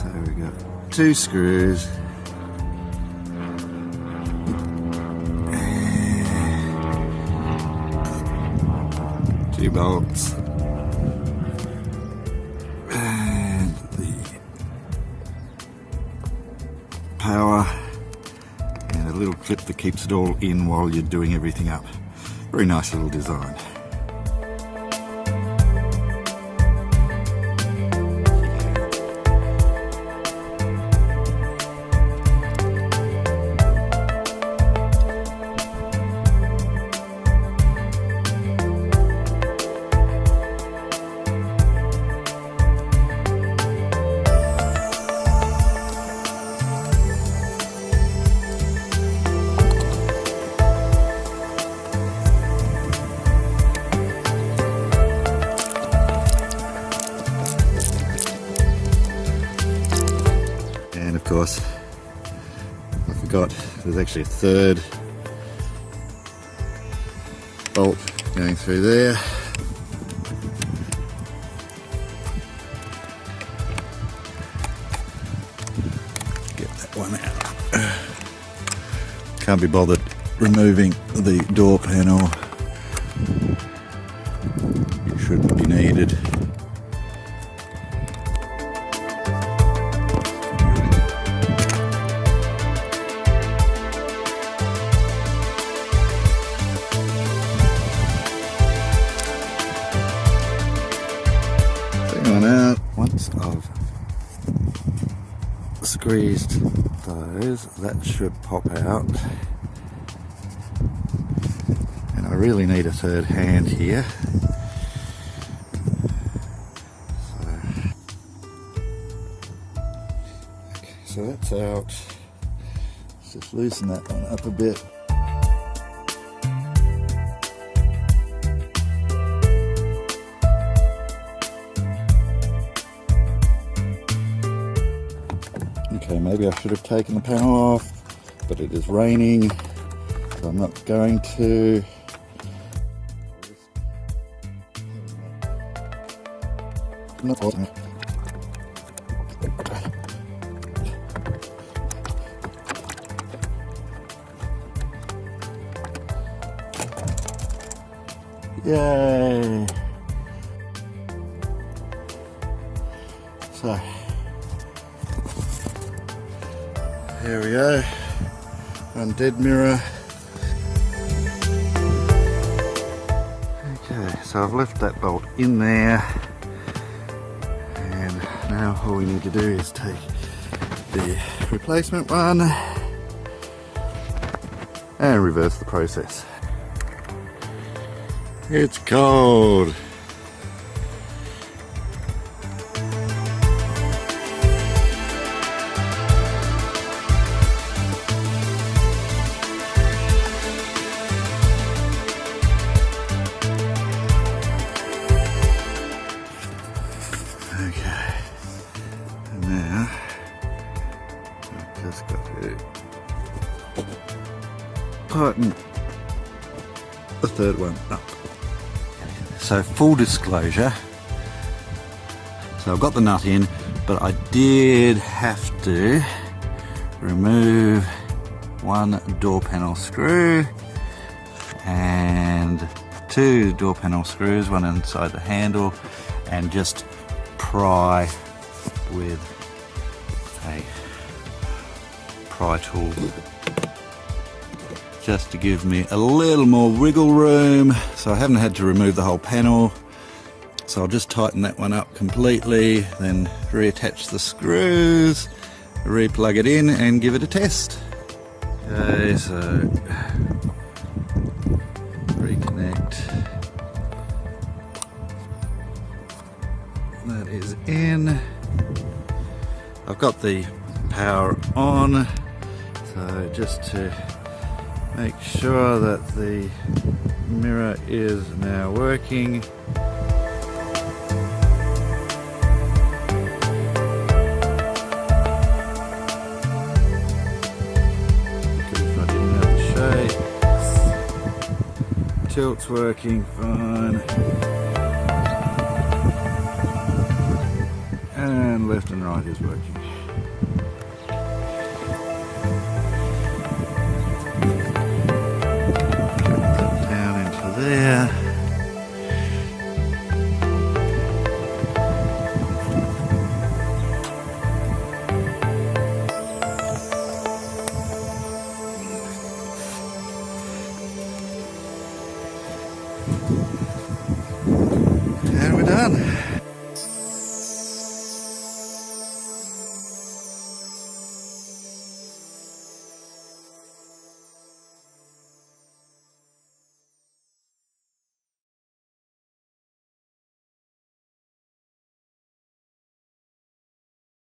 So we've got 2 screws. And 2 bolts. And the power. And a little clip that keeps it all in while you're doing everything up. Very nice little design. And of course, I forgot there's actually a 3rd bolt going through there. Get that one out. Can't be bothered removing the door panel. It shouldn't be needed. Out. Once I've squeezed those, that should pop out. And I really need a 3rd hand here. So that's out. Let's just loosen that one up a bit. Okay, maybe I should have taken the panel off, but it is raining, so I'm not going to. Yay! So. There we go, undead mirror. Okay, so I've left that bolt in there, and now all we need to do is take the replacement one and reverse the process. It's cold. Okay, and now I've just got to tighten the 3rd one up. So full disclosure, so I've got the nut in, but I did have to remove 1 door panel screw and 2 door panel screws, one inside the handle, and just pry with a pry tool just to give me a little more wiggle room. So I haven't had to remove the whole panel, so I'll just tighten that one up completely, then reattach the screws, re-plug it in and give it a test. Okay, so reconnect. That is in. I've got the power on, so just to make sure that the mirror is now working. Because I didn't have the shades. Tilt's working fine. and left and right is working.